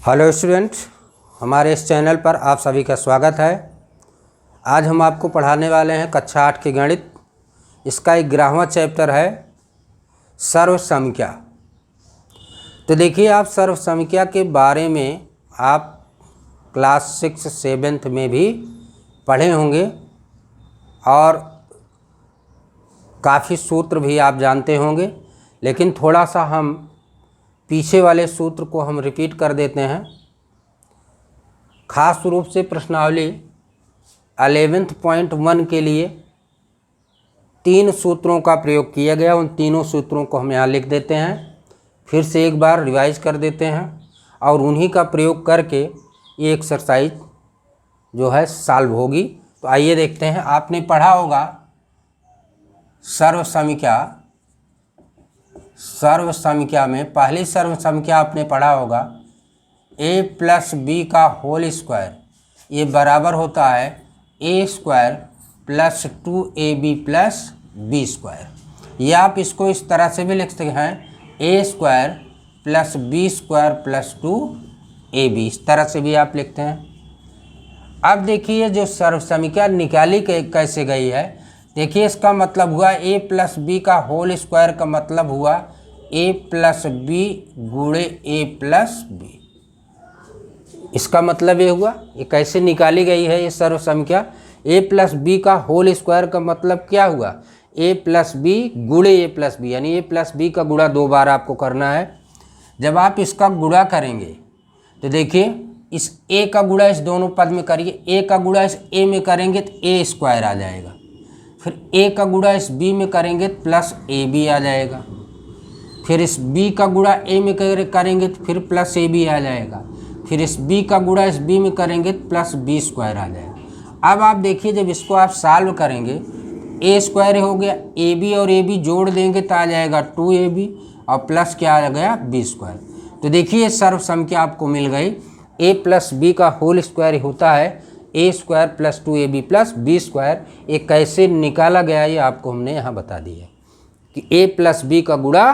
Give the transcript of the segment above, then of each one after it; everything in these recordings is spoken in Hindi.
हेलो स्टूडेंट, हमारे इस चैनल पर आप सभी का स्वागत है। आज हम आपको पढ़ाने वाले हैं कक्षा 8 की गणित। इसका 11वां चैप्टर है सर्वसंख्या। तो देखिए, आप सर्वसंख्या के बारे में आप क्लास 6 7th में भी पढ़े होंगे और काफ़ी सूत्र भी आप जानते होंगे, लेकिन थोड़ा सा हम पीछे वाले सूत्र को हम रिपीट कर देते हैं। खास रूप से प्रश्नावली 11th.1 के लिए 3 सूत्रों का प्रयोग किया गया। उन तीनों सूत्रों को हम यहाँ लिख देते हैं, फिर से एक बार रिवाइज कर देते हैं और उन्हीं का प्रयोग करके ये एक्सरसाइज जो है सॉल्व होगी। तो आइए देखते हैं। आपने पढ़ा होगा सर्वसंख्या में पहली सर्वसंख्या आपने पढ़ा होगा a प्लस बी का होल स्क्वायर, ये बराबर होता है a square plus 2ab plus B square. या आप इसको इस तरह से भी लिख सकते हैं a square plus B square plus 2ab, इस तरह से भी आप लिखते हैं। अब देखिए जो सर्वसंख्या निकाली कैसे गई है, देखिए इसका मतलब हुआ a प्लस बी का होल स्क्वायर का मतलब हुआ a प्लस बी गुणे a प्लस बी। इसका मतलब ये हुआ, ये कैसे निकाली गई है ये सर्वसंख्या। a प्लस बी का होल स्क्वायर का मतलब क्या हुआ, a प्लस बी गुणे a प्लस बी, यानी a प्लस बी का गुणा 2 बार आपको करना है। जब आप इसका गुणा करेंगे तो देखिए इस a का गुणा इस दोनों पद में करिए, a का गुणा इस a में करेंगे तो a स्क्वायर आ जाएगा, फिर a का गुणा इस b में करेंगे तो प्लस ab आ जाएगा, फिर इस b का गुणा a में करेंगे तो फिर प्लस ab आ जाएगा, फिर इस b का गुणा इस b में करेंगे तो प्लस b स्क्वायर आ जाएगा। अब आप देखिए जब इसको आप सॉल्व करेंगे a स्क्वायर हो गया, ab और ab जोड़ देंगे तो आ जाएगा 2ab और प्लस क्या आ गया b स्क्वायर। तो देखिए सर्वसंख्या आपको मिल गई। a प्लस बी का होल स्क्वायर होता है a square plus 2ab plus B square. ये कैसे निकाला गया ये आपको हमने यहाँ बता दिया कि a प्लस बी का गुणा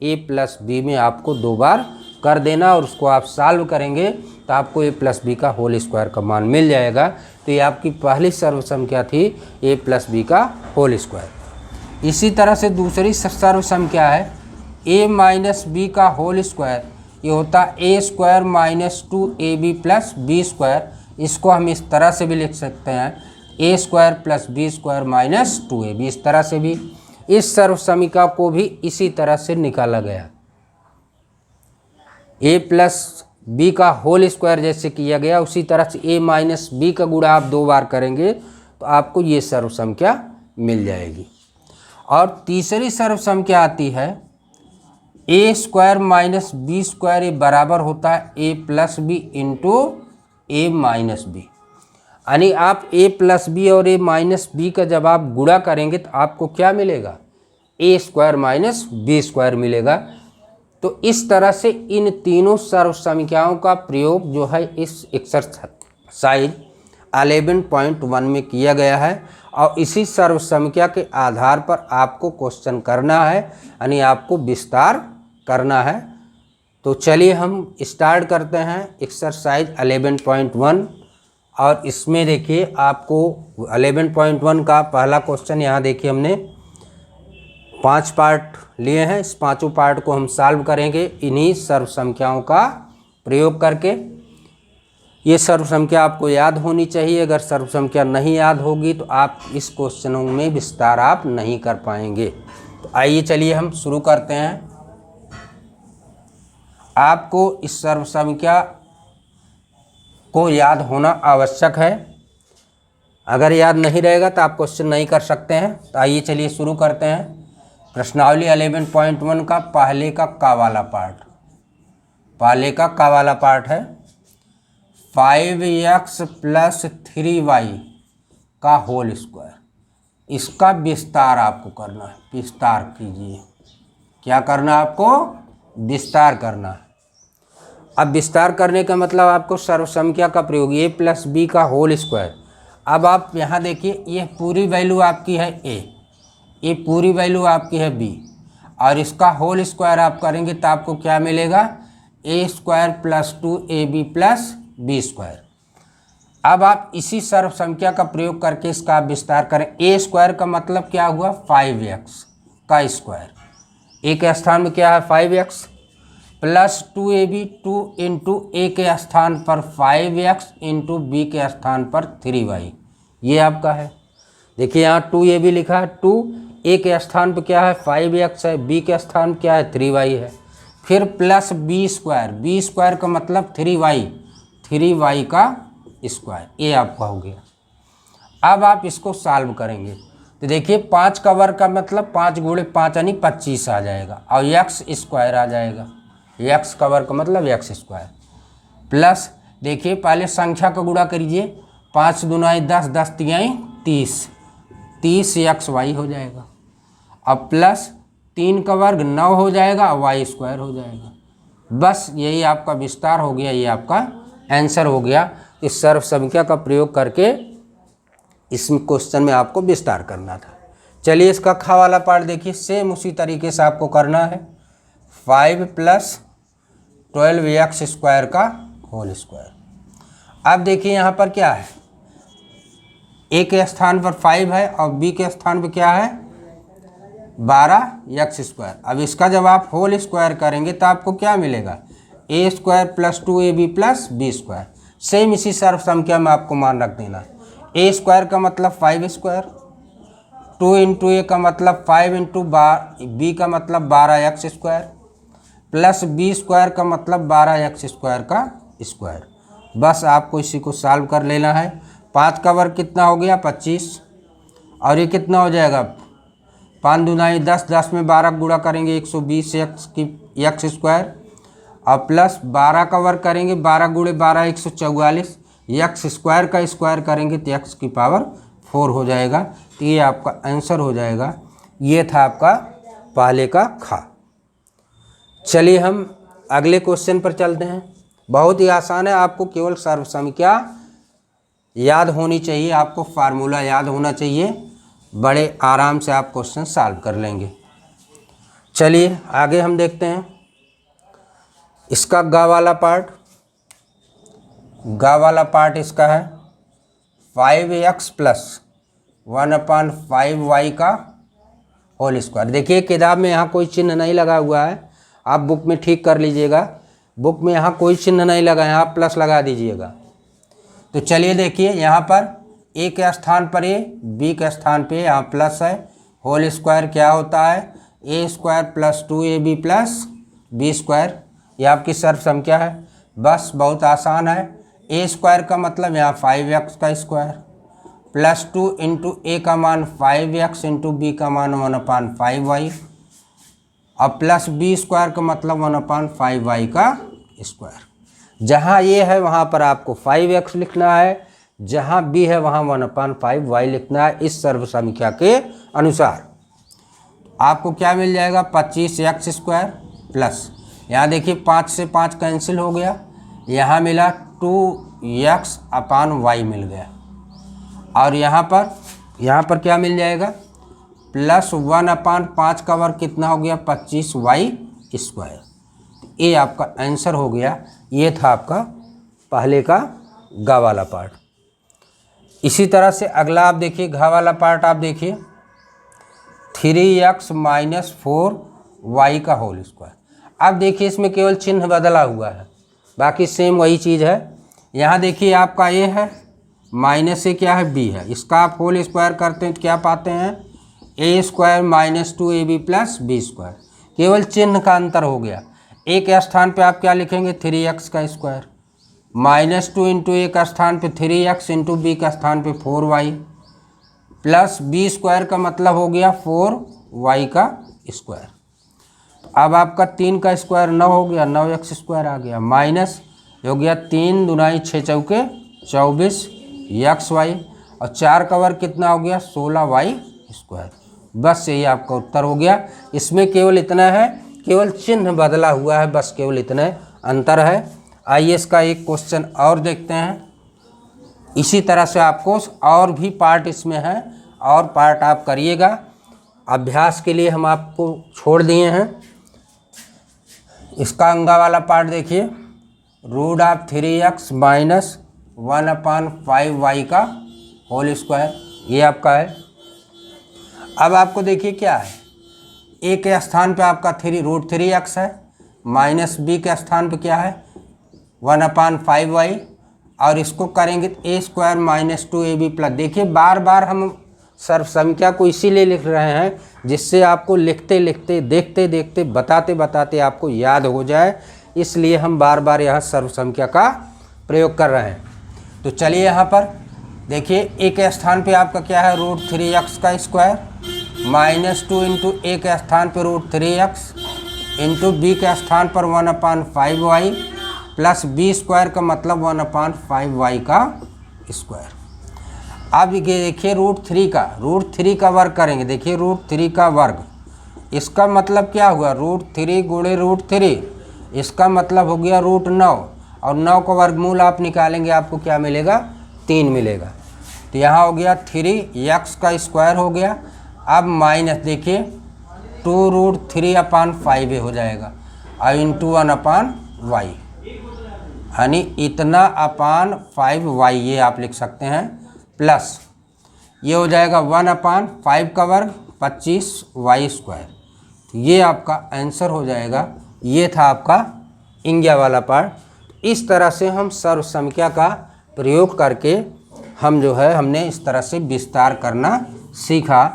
a प्लस बी में आपको 2 बार कर देना और उसको आप सॉल्व करेंगे तो आपको a प्लस बी का होल स्क्वायर का मान मिल जाएगा। तो ये आपकी पहली सर्वसंख्या थी a प्लस बी का होल स्क्वायर। इसी तरह से दूसरी सर्वसंख्या है a माइनस बी का होल स्क्वायर, ये होता है a square minus 2ab plus B square. इसको हम इस तरह से भी लिख सकते हैं a square plus B square minus 2ab, इस तरह से भी। इस सर्वसंख्या को भी इसी तरह से निकाला गया, a प्लस बी का होल स्क्वायर जैसे किया गया उसी तरह से a माइनस बी का गुणा आप 2 बार करेंगे तो आपको ये सर्वसंख्या मिल जाएगी। और तीसरी सर्वसंख्या आती है a square minus B square, ये बराबर होता है a plus B into a minus B. यानी आप a प्लस बी और a माइनस बी का जब आप गुणा करेंगे तो आपको क्या मिलेगा, a square minus B square मिलेगा। तो इस तरह से इन तीनों सर्वसंख्याओं का प्रयोग जो है इस एक्सरसाइज 11.1 में किया गया है और इसी सर्वसंख्या के आधार पर आपको क्वेश्चन करना है, यानी आपको विस्तार करना है। तो चलिए हम स्टार्ट करते हैं एक्सरसाइज 11.1। और इसमें देखिए आपको 11.1 का पहला क्वेश्चन यहाँ देखिए हमने 5 पार्ट लिए हैं। इस 5 पार्ट को हम सॉल्व करेंगे इन्हीं सर्वसंख्याओं का प्रयोग करके। ये सर्वसंख्या आपको याद होनी चाहिए, अगर सर्वसंख्या नहीं याद होगी तो आप इस क्वेश्चनों में विस्तार आप नहीं कर पाएंगे। तो आइए चलिए हम शुरू करते हैं। आपको इस सर्वसंख्या को याद होना आवश्यक है, अगर याद नहीं रहेगा तो आप क्वेश्चन नहीं कर सकते हैं। तो आइए चलिए शुरू करते हैं। प्रश्नावली 11.1 का पहले का वाला पार्ट, पहले का वाला पार्ट है 5x प्लस 3y का होल स्क्वायर। इसका विस्तार आपको करना है, विस्तार कीजिए। क्या करना है आपको, विस्तार करना है। अब विस्तार करने का मतलब आपको सर्वसंख्या का प्रयोग a प्लस बी का होल स्क्वायर। अब आप यहाँ देखिए ये पूरी वैल्यू आपकी है a, ये पूरी वैल्यू आपकी है b और इसका होल स्क्वायर आप करेंगे तो आपको क्या मिलेगा, a square plus 2ab plus B square. अब आप इसी सर्व संख्या का प्रयोग करके इसका आप विस्तार करें। ए स्क्वायर का मतलब क्या हुआ 5x का स्क्वायर, ए के स्थान में क्या है 5x प्लस 2ab 2 इंटू ए के स्थान पर 5x इंटू बी के स्थान पर 3y, ये आपका है। देखिए यहाँ 2ab लिखा है, 2 ए के स्थान पर क्या है 5x है, बी के स्थान क्या है 3y है, फिर प्लस बी स्क्वायर का मतलब 3y का स्क्वायर, ये आपका हो गया। अब आप इसको सॉल्व करेंगे तो देखिए 5 का वर्ग का मतलब 5 गुणे 5 यानी 25 आ जाएगा और x स्क्वायर आ जाएगा, x का वर्ग का मतलब x स्क्वायर प्लस देखिए पहले संख्या का गुणा करिए, 5 दूनाई 10, 10 तिहाई 30, 30xy हो जाएगा। अब प्लस 3 का वर्ग 9 हो जाएगा, y स्क्वायर हो जाएगा। बस यही आपका विस्तार हो गया, ये आपका आंसर हो गया। इस सर्व संख्या का प्रयोग करके इस क्वेश्चन में आपको विस्तार करना था। चलिए इसका खा वाला पार्ट देखिए, सेम उसी तरीके से आपको करना है। 5 प्लस 12x स्क्वायर का होल स्क्वायर। अब देखिए यहाँ पर क्या है, ए के स्थान पर 5 है और बी के स्थान पर क्या है 12x स्क्वायर। अब इसका जब आप होल स्क्वायर करेंगे तो आपको क्या मिलेगा, a square plus 2ab plus B square. Same इसी सर्व संख्या में आपको मान रख देना है। ए स्क्वायर का मतलब 5 स्क्वायर, 2 इंटू ए का मतलब 5 इंटू बी का मतलब 12x square plus B square का मतलब 12x स्क्वायर का स्क्वायर। बस आपको इसी को सॉल्व कर लेना है। 5 का वर्ग कितना हो गया 25 और ये कितना हो जाएगा 5 दूनाई 10, 10 में 12 गुणा करेंगे 120x स्क्वायर और प्लस 12 का वर्ग करेंगे 12 गुणे 12 144, x स्क्वायर का स्क्वायर करेंगे तो x की पावर 4 हो जाएगा। तो ये आपका आंसर हो जाएगा। ये था आपका पहले का खा। चलिए हम अगले क्वेश्चन पर चलते हैं। बहुत ही आसान है, आपको केवल सर्व संख्या याद होनी चाहिए, आपको फार्मूला याद होना चाहिए, बड़े आराम से आप क्वेश्चन सॉल्व कर लेंगे। चलिए आगे हम देखते हैं इसका गा वाला पार्ट इसका है 5x प्लस 1/5y का होल स्क्वायर। देखिए किताब में यहाँ कोई चिन्ह नहीं लगा हुआ है, आप बुक में ठीक कर लीजिएगा। बुक में यहाँ कोई चिन्ह नहीं लगा है, आप प्लस लगा दीजिएगा। तो चलिए देखिए यहाँ पर ए के स्थान पर ए, बी के स्थान पे यहाँ प्लस है। होल स्क्वायर क्या होता है a square plus 2ab plus B square, यह आपकी सर्व संख्या है। बस बहुत आसान है। ए स्क्वायर का मतलब यहाँ 5x का स्क्वायर प्लस 2 इंटू ए का मान 5x इंटू बी का मान 1/5y और प्लस बी स्क्वायर का मतलब 1/5y का स्क्वायर। जहाँ ए है वहाँ पर आपको 5x लिखना है, जहाँ बी है वहाँ 1/5y लिखना है। इस सर्व संख्या के अनुसार आपको क्या मिल जाएगा 25x स्क्वायर प्लस, यहाँ देखिए 5 से 5 कैंसिल हो गया, यहाँ मिला 2x/y मिल गया और यहाँ पर क्या मिल जाएगा प्लस 1/5 का वर्ग कितना हो गया 25y स्क्वायर। ये आपका आंसर हो गया। ये था आपका पहले का गा वाला पार्ट। इसी तरह से अगला आप देखिए घा वाला पार्ट आप देखिए 3x माइनस 4y का होल स्क्वायर। अब देखिए इसमें केवल चिन्ह बदला हुआ है, बाकी सेम वही चीज़ है। यहाँ देखिए आपका ए है, माइनस से क्या है बी है, इसका आप होल स्क्वायर करते हैं तो क्या पाते हैं a square minus 2ab plus B square. केवल चिन्ह का अंतर हो गया। ए के स्थान पे आप क्या लिखेंगे 3x का स्क्वायर, -2 इंटू ए का स्थान पे 3x इंटू बी का स्थान पे 4y प्लस बी स्क्वायर का मतलब हो गया 4y का स्क्वायर। अब आपका 3 का स्क्वायर 9 हो गया, 9x स्क्वायर आ गया, माइनस हो गया 3 दूनाई 6 चौके 24xy और 4 का वर्ग कितना हो गया 16y स्क्वायर। बस यही आपका उत्तर हो गया। इसमें केवल इतना है, केवल चिन्ह बदला हुआ है, बस केवल इतना अंतर है। आइए इसका एक क्वेश्चन और देखते हैं। इसी तरह से आपको और भी पार्ट इसमें है, और पार्ट आप करिएगा। अभ्यास के लिए हम आपको छोड़ दिए हैं। इसका अंगा वाला पार्ट देखिए, root of 3x minus 1/5y का होल स्क्वायर, ये आपका है। अब आपको देखिए क्या है, a के स्थान पे आपका √3x है, माइनस b के स्थान पे क्या है 1/5y, और इसको करेंगे a² माइनस 2ab प्लस। देखिए बार बार हम सर्व संख्या को इसीलिए लिख रहे हैं जिससे आपको लिखते लिखते देखते देखते बताते बताते आपको याद हो जाए, इसलिए हम बार बार यहाँ सर्व संख्या का प्रयोग कर रहे हैं। तो चलिए यहाँ पर देखिए a के स्थान पे आपका क्या है √3x का स्क्वायर, माइनस 2 इंटू a के स्थान पर √3x इंटू b के स्थान पर 1/5y प्लस b² का मतलब 1/5y का स्क्वायर। अब ये देखिए √3 का वर्ग करेंगे। देखिए √3 का वर्ग, इसका मतलब क्या हुआ √3 गुणे √3, इसका मतलब हो गया √9, और 9 का वर्गमूल आप निकालेंगे आपको क्या मिलेगा 3 मिलेगा। तो यहाँ हो गया 3x का स्क्वायर हो गया। अब माइनस देखिए 2√3/5 हो जाएगा और इंटू 1/y, यानी इतना अपान 5y ये आप लिख सकते हैं, प्लस ये हो जाएगा 1/5 का वर्ग 25y²। तो ये आपका आंसर हो जाएगा। ये था आपका इंगिया वाला पार्ट। इस तरह से हम सर्व संख्या का प्रयोग करके हम जो है हमने इस तरह से विस्तार करना सीखा।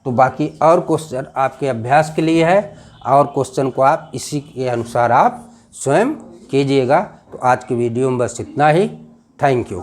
तो बाकी और क्वेश्चन आपके अभ्यास के लिए है, और क्वेश्चन को आप इसी के अनुसार आप स्वयं कीजिएगा। तो आज की वीडियो में बस इतना ही। Thank you.